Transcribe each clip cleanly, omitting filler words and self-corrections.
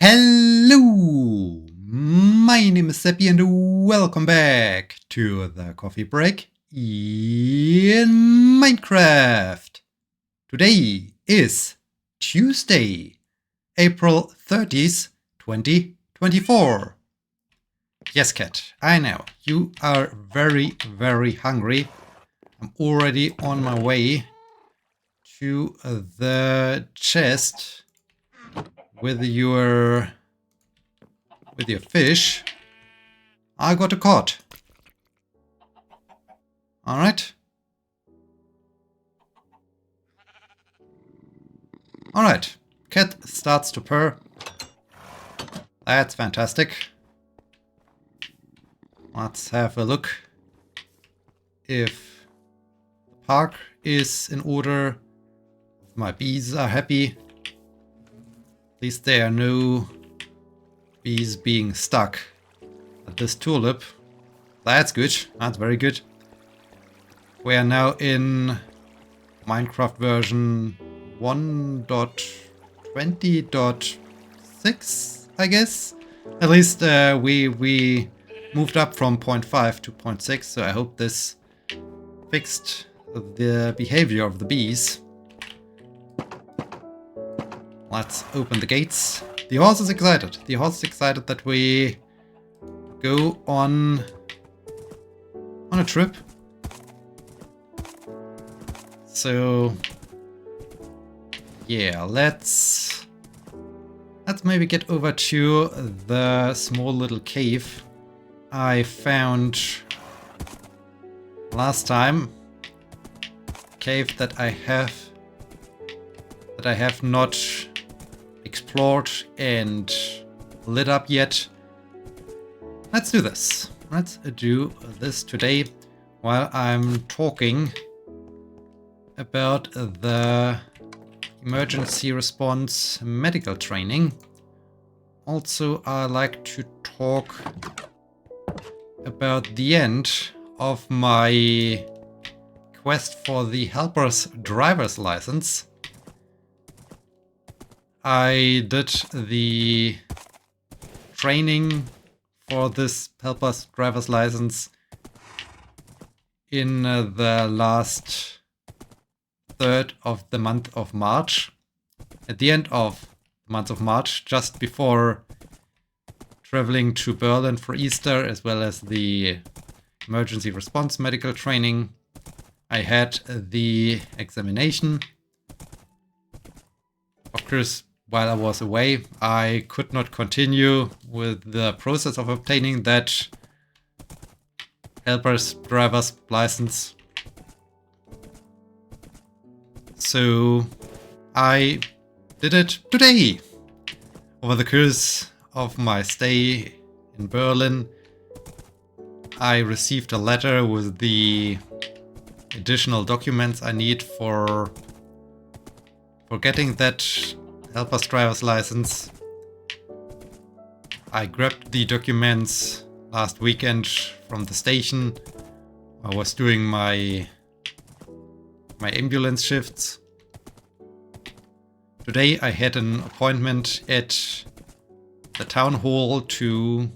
Hello, my name is Sebbi and welcome back to the coffee break in Minecraft. Today is Tuesday, April 30th, 2024. Yes, cat, I know, you are very, very hungry. I'm already on my way to the chest with your fish. I got a cod. Alright. Alright. Cat starts to purr. That's fantastic. Let's have a look if the park is in order. If my bees are happy. At least there are no bees being stuck at this tulip. That's good. That's very good. We are now in Minecraft version 1.20.6, I guess. At least we moved up from 0.5 to 0.6, so I hope this fixed the behavior of the bees. Let's open the gates. The horse is excited. The horse is excited that we go on a trip. So yeah, let's maybe get over to the small little cave I found last time. Cave that I have not explored and lit up yet. Let's do this. Let's do this today while I'm talking about the emergency response medical training. Also, I like to talk about the end of my quest for the helper's driver's license. I did the training for this helper's driver's license in the last third of the month of March. At the end of the month of March, just before traveling to Berlin for Easter, as well as the emergency response medical training, I had the examination. Of course, while I was away, I could not continue with the process of obtaining that helper's driver's license. So I did it today. Over the course of my stay in Berlin, I received a letter with the additional documents I need for getting that helper's driver's license. I grabbed the documents last weekend from the station. I was doing my ambulance shifts. Today I had an appointment at the town hall to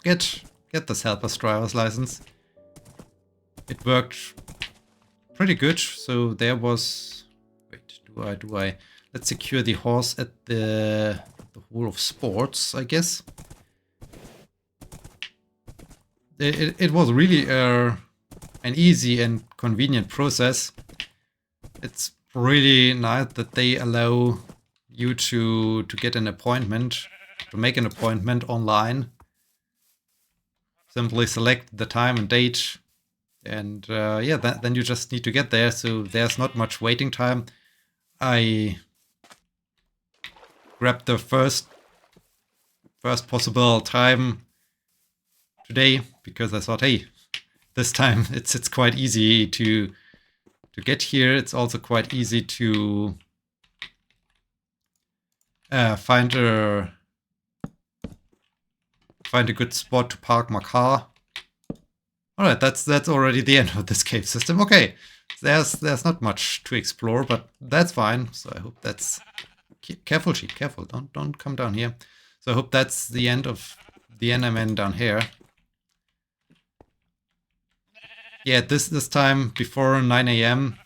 get this helper's driver's license. It worked pretty good. So there was, wait, do I let's secure the horse at the Hall of Sports, I guess. It was really an easy and convenient process. It's really nice that they allow you to get an appointment, to make an appointment online. Simply select the time and date, and then you just need to get there. So there's not much waiting time. I grabbed the first possible time today because I thought, hey, this time it's quite easy to get here. It's also quite easy to find a good spot to park my car. All right, that's already the end of this cave system. Okay, there's not much to explore, but that's fine. So I hope that's Careful, sheep, careful. Don't come down here. So I hope that's the end of the Enderman down here. Yeah, this time before 9 a.m.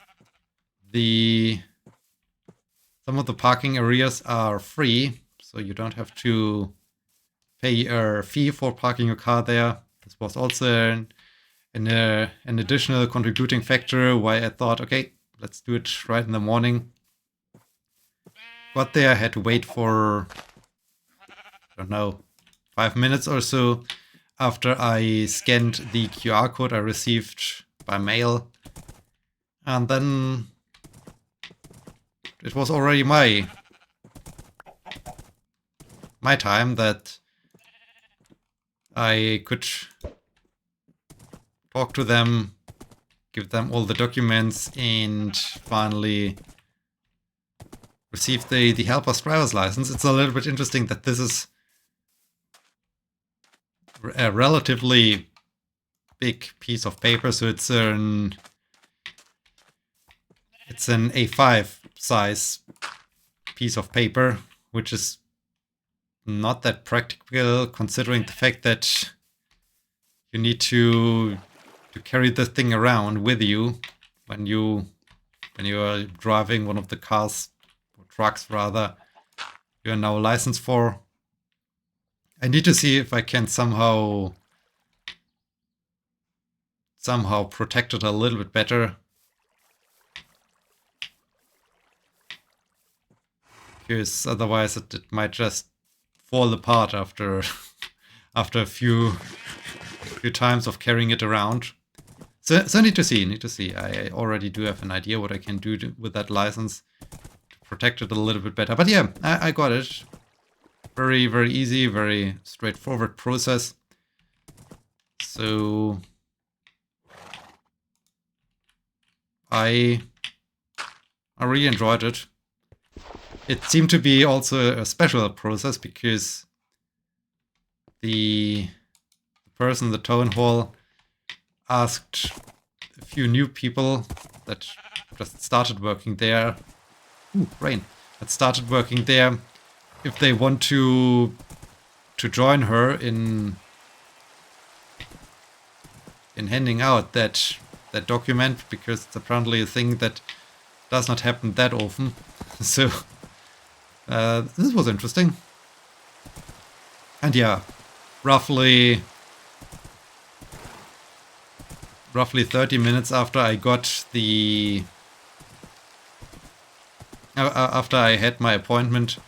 Some of the parking areas are free, so you don't have to pay a fee for parking your car there. This was also an additional contributing factor why I thought, okay, let's do it right in the morning. Got there, had to wait for, I don't know, 5 minutes or so after I scanned the QR code I received by mail. And then it was already my time that I could talk to them, give them all the documents, and finally receive the helper's driver's license. It's a little bit interesting that this is a relatively big piece of paper, so it's an A5 size piece of paper, which is not that practical considering the fact that you need to carry the thing around with you when you are driving one of the cars or trucks rather you are now licensed for. I need to see if I can somehow protect it a little bit better. Because otherwise it might just fall apart after a few times of carrying it around. So need to see. I already do have an idea what I can do with that license to protect it a little bit better. But yeah, I got it. Very, very easy, very straightforward process. So I really enjoyed it. It seemed to be also a special process because the person in the town hall asked a few new people that just started working there. Ooh, rain. That started working there if they want to join her in handing out that document, because it's apparently a thing that does not happen that often. So this was interesting. And yeah, roughly 30 minutes after I got after I had my appointment,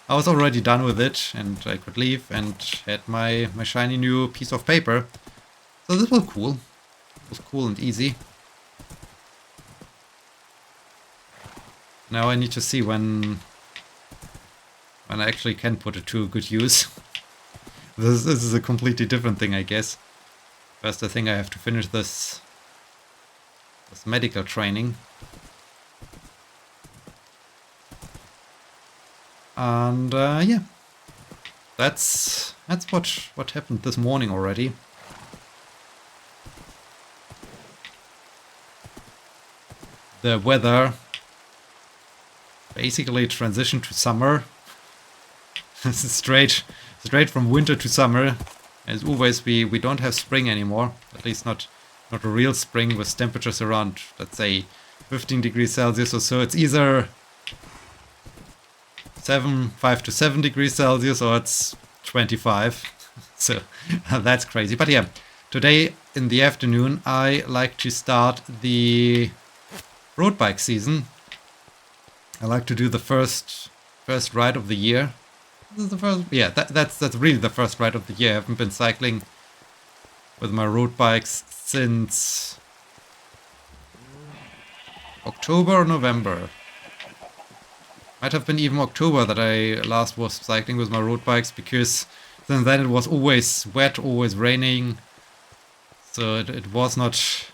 I was already done with it and I could leave and had my shiny new piece of paper. So this was cool. It was cool and easy. Now I need to see when I actually can put it to good use. This is a completely different thing, I guess. First, I think I have to finish this medical training. And yeah, that's what happened this morning already. The weather basically transitioned to summer. straight from winter to summer. As always, we don't have spring anymore. At least not a real spring with temperatures around, let's say, 15 degrees Celsius or so. It's either 5 to 7 degrees Celsius or it's 25. So that's crazy. But yeah, today in the afternoon I like to start the road bike season. I like to do the first ride of the year. This is the first, yeah, that's really the first ride of the year. I haven't been cycling with my road bikes since October or November. Might have been even October that I last was cycling with my road bikes, because then it was always wet, always raining. So it was not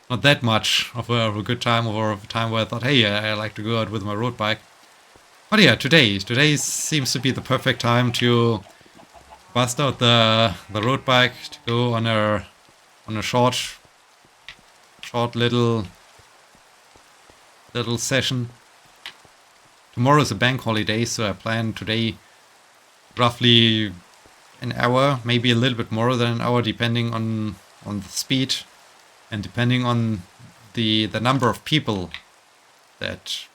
that much of a good time, or of a time where I thought, hey, I like to go out with my road bike. But yeah, today seems to be the perfect time to bust out the road bike, to go on a short little session. tomorrow is a bank holiday, so I plan today roughly an hour, maybe a little bit more than an hour, depending on the speed and depending on the number of people that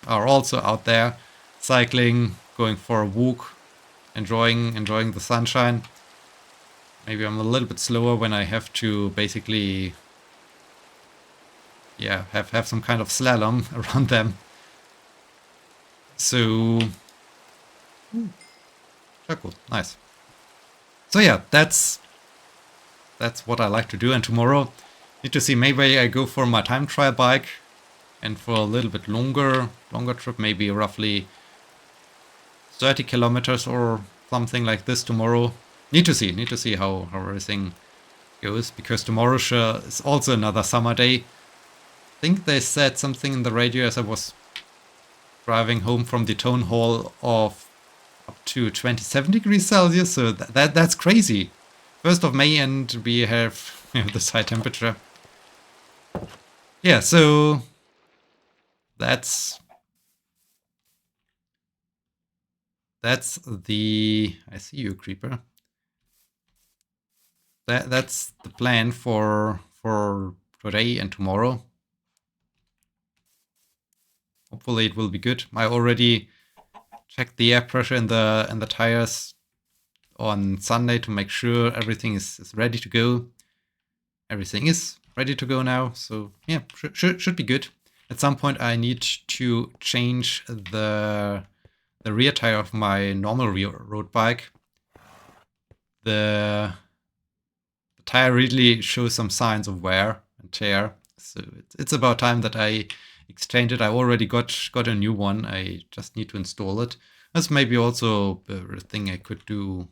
are also out there cycling, going for a walk, enjoying the sunshine. Maybe I'm a little bit slower when I have to basically, yeah, have some kind of slalom around them. So, cool, nice. So yeah, that's what I like to do. And tomorrow, need to see, maybe I go for my time trial bike and for a little bit longer trip, maybe roughly 30 kilometers or something like this tomorrow. Need to see how everything goes, because tomorrow is also another summer day. I think they said something in the radio as I was driving home from the town hall of up to 27 degrees Celsius, so that's crazy. 1st of May and we have this high temperature. Yeah, so that's the... I see you, creeper. That's the plan for today and tomorrow. Hopefully it will be good. I already checked the air pressure in the tires on Sunday to make sure everything is ready to go. Everything is ready to go now, so yeah, should be good. At some point I need to change the rear tire of my normal road bike. The tire really shows some signs of wear and tear, so it's about time that I exchange it. I already got a new one. I just need to install it. That's maybe also a thing I could do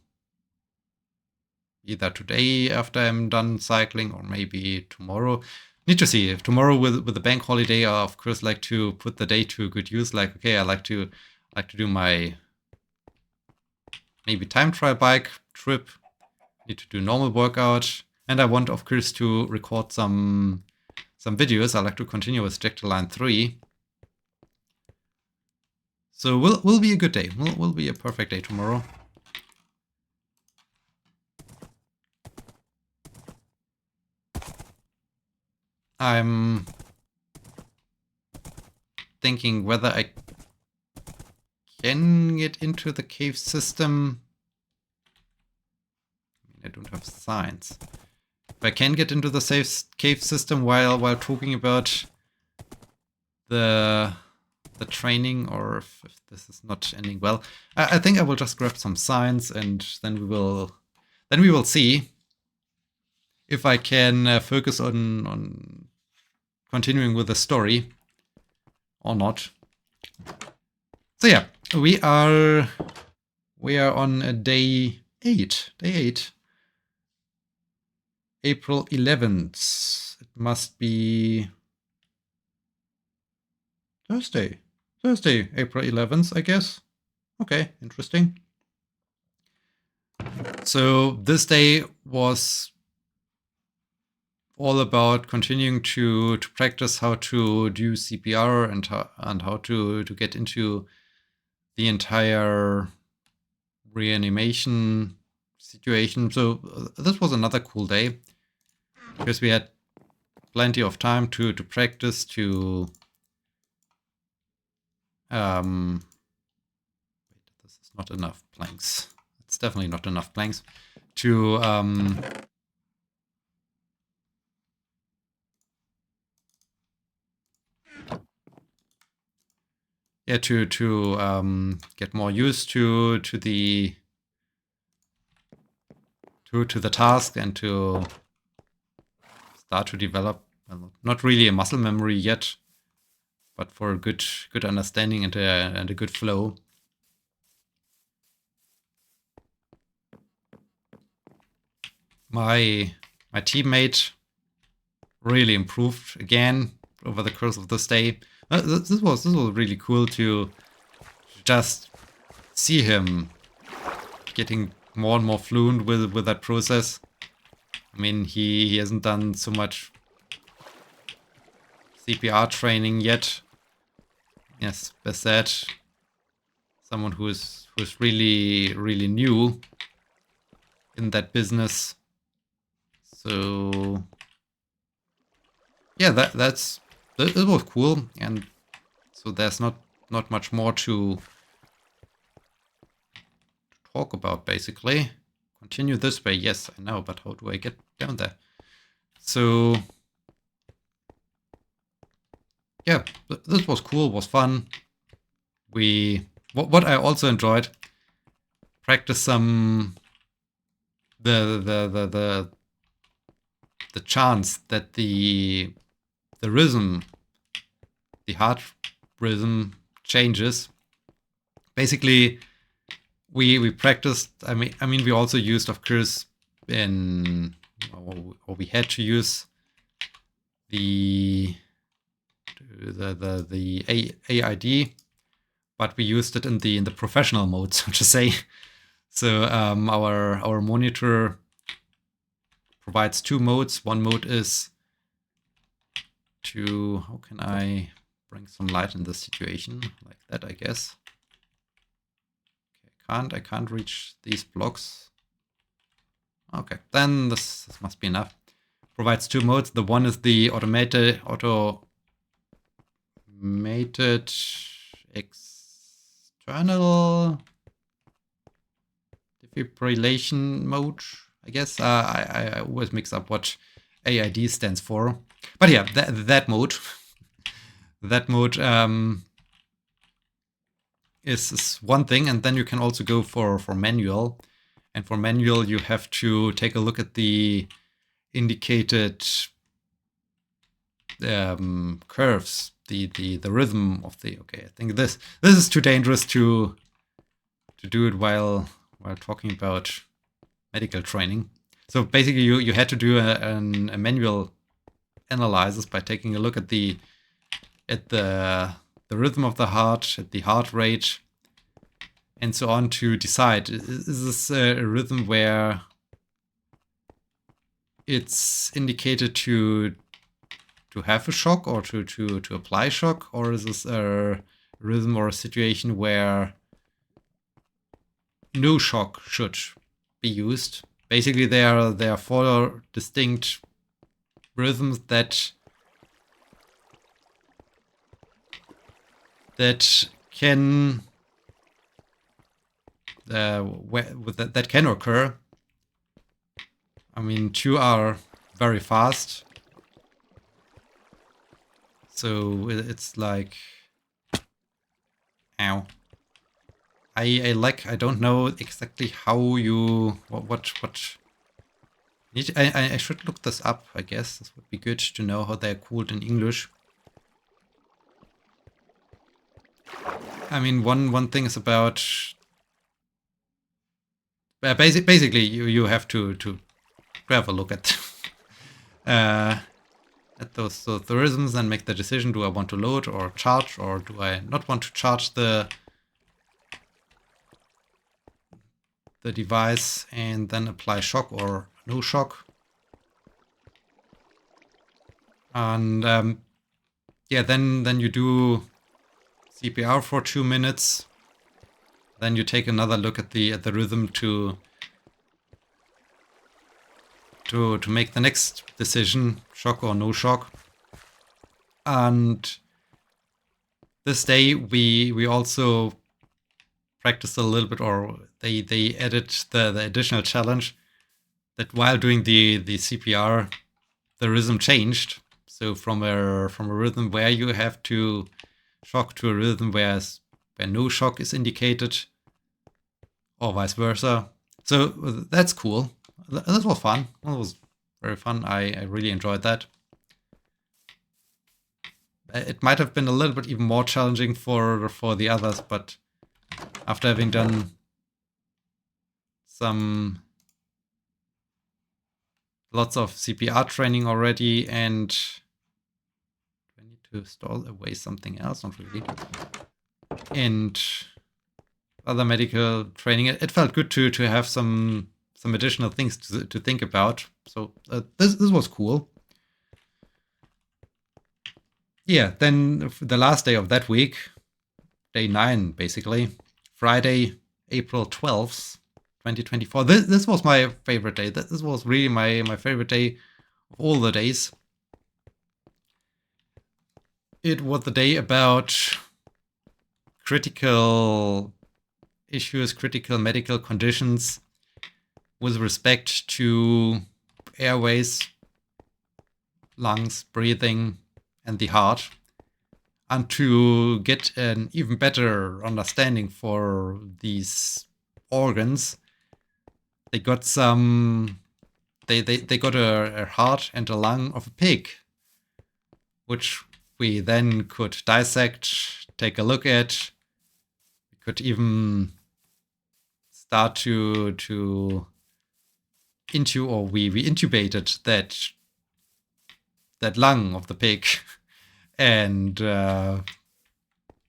either today after I'm done cycling or maybe tomorrow. Need to see. If tomorrow with the bank holiday, I of course like to put the day to good use. Like, okay, I like to do my maybe time trial bike trip. Need to do normal workout, and I want of course to record some videos. I like to continue with Jack the Line 3. So will be a good day. Will be a perfect day tomorrow. I'm thinking whether I can get into the cave system. I don't have signs. If I can get into the safe cave system while talking about the training, or if this is not ending well, I think I will just grab some signs and then we will see if I can focus on continuing with the story or not. So yeah, we are on day 8. April 11th. It must be Thursday, April 11th, I guess. Okay, interesting. So this day was all about continuing to practice how to do CPR and how to get into the entire reanimation situation. So this was another cool day because we had plenty of time to practice, to wait, this is not enough planks. It's definitely not enough planks to yeah, to get more used to the task and to start to develop, well, not really a muscle memory yet, but for a good understanding and a good flow. My teammate really improved again over the course of this day. This was really cool to just see him getting more and more fluent with that process. I mean, he hasn't done so much CPR training yet, yes, as said, someone who's really new in that business. So yeah, that was cool, and so there's not much more to talk about basically. Continue this way, yes, I know, but how do I get down there? So yeah, this was cool, was fun. What I also enjoyed, practice some the chance that the rhythm, the heart rhythm changes. Basically, we practiced. I mean, we also used, of course, or we had to use the AID, but we used it in the professional mode, so to say. So our monitor provides two modes. One mode is to, how can I bring some light in this situation? Like that, I guess. Okay, I can't reach these blocks. Okay, then this must be enough. Provides two modes. The one is the automated external defibrillation mode, I guess. I always mix up what AID stands for. But yeah, that mode. That mode is one thing, and then you can also go for manual. And for manual, you have to take a look at the indicated curves, the rhythm of the. Okay, I think this is too dangerous to do it while talking about medical training. So basically, you had to do a manual analysis by taking a look at the rhythm of the heart, at the heart rate, and so on, to decide, is this a rhythm where it's indicated to have a shock or to apply shock, or is this a rhythm or a situation where no shock should be used? Basically, there are four distinct rhythms that can that can occur. I mean, two are very fast, so it's like, ow. I don't know exactly how you what. I should look this up. I guess this would be good to know how they're called in English. I mean, one thing is about basically you have to have a look at those rhythms and make the decision: do I want to load or charge, or do I not want to charge the device and then apply shock or no shock? And yeah, then you do CPR for 2 minutes. Then you take another look at the rhythm to make the next decision, shock or no shock. And this day we also practiced a little bit, or they added the additional challenge that while doing the CPR, the rhythm changed. So from a rhythm where you have to shock to a rhythm where no shock is indicated, or vice versa. So that's cool. That was fun. That was very fun. I really enjoyed that. It might have been a little bit even more challenging for the others, but after having done lots of CPR training already, and do I need to store away something else? Not really. And other medical training, it felt good to have some additional things to think about. So this was cool. Yeah, then the last day of that week, day 9, basically. Friday, April 12th, 2024. This was my favorite day. This was really my favorite day of all the days. It was the day about critical issues, critical medical conditions with respect to airways, lungs, breathing, and the heart. And to get an even better understanding for these organs, they got they got a heart and a lung of a pig, which we then could dissect, take a look at. We could even start to we intubated that lung of the pig and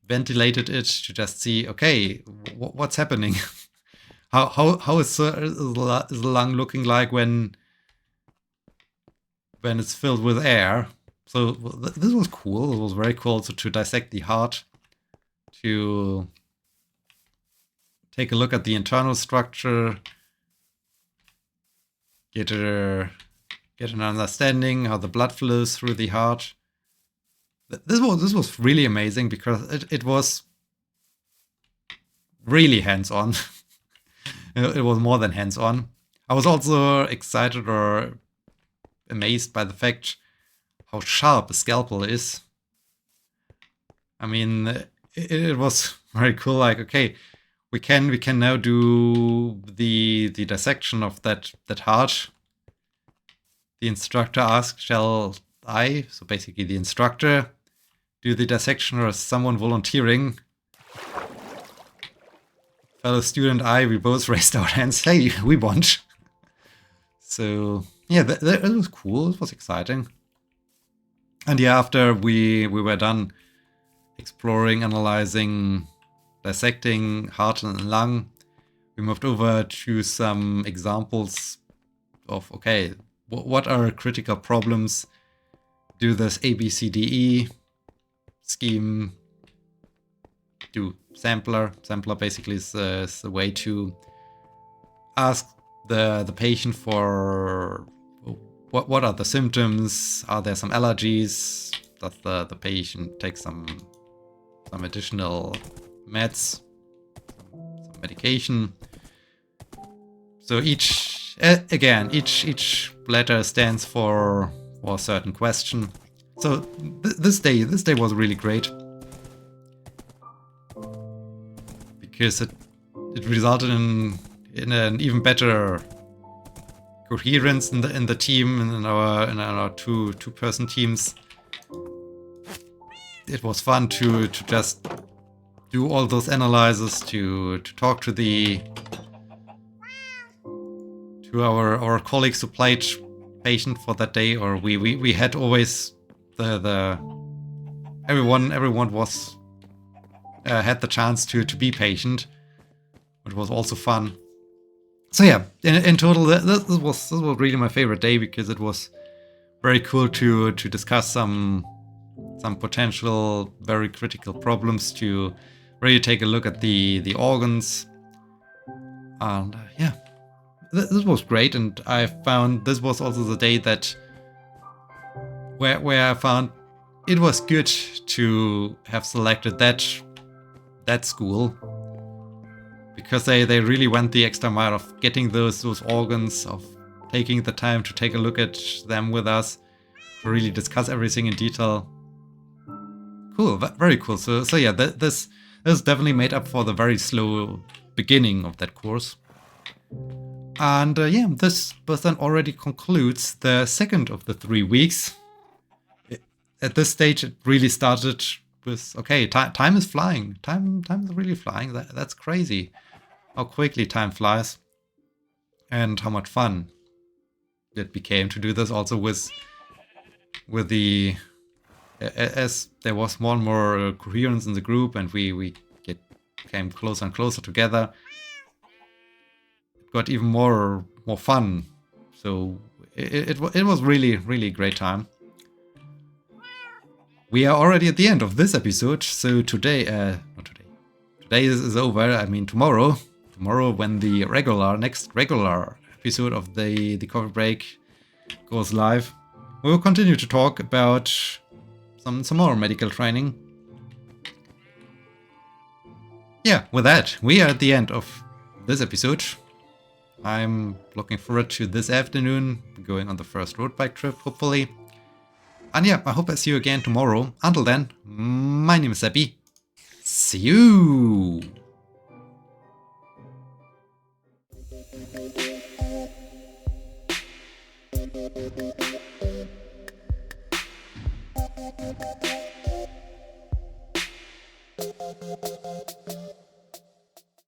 ventilated it to just see, okay, what's happening? how is the lung looking like when it's filled with air? So this was cool. It was very cool to dissect the heart, to take a look at the internal structure, get an understanding how the blood flows through the heart. This was really amazing because it was really hands-on. It was more than hands-on. I was also excited or amazed by the fact how sharp a scalpel is. I mean, it was very cool. Like, okay, we can now do the dissection of that heart. The instructor asked, shall I, so basically the instructor, do the dissection, or is someone volunteering? Fellow student we both raised our hands. Hey, we want. So yeah, that was cool. It was exciting. And yeah, after we were done exploring, analyzing, dissecting heart and lung, we moved over to some examples of, okay, what are critical problems? Do this ABCDE scheme, do sampler. Sampler basically is a way to ask the patient for what are the symptoms? Are there some allergies? Does the patient take some additional meds, some medication? So each letter stands for a certain question. So this day was really great because it resulted in an even better coherence in the team and in our two-person teams. It was fun to just do all those analyses, to talk to our colleagues who played patient for that day, or we had always everyone was had the chance to be patient, which was also fun. So yeah, in total, this was really my favorite day because it was very cool to discuss some potential very critical problems, to really take a look at the organs, and yeah, this was great. And I found this was also the day that where I found it was good to have selected that school, because they really went the extra mile of getting those organs, of taking the time to take a look at them with us, to really discuss everything in detail. Cool, very cool. So yeah, this definitely made up for the very slow beginning of that course. And yeah, this then already concludes the second of the 3 weeks. At this stage, it really started with, okay, time is flying. Time is really flying. That's crazy. How quickly time flies. And how much fun it became to do this also with the, as there was more and more coherence in the group, and we came closer and closer together. It got even more fun. So it was really a great time. We are already at the end of this episode, so today, not today, day is over, I mean tomorrow, when the next regular episode of the coffee break goes live, we will continue to talk about some more medical training. Yeah, with that, we are at the end of this episode. I'm looking forward to this afternoon, going on the first road bike trip, hopefully. And yeah, I hope I see you again tomorrow. Until then, my name is Sebbi. See you!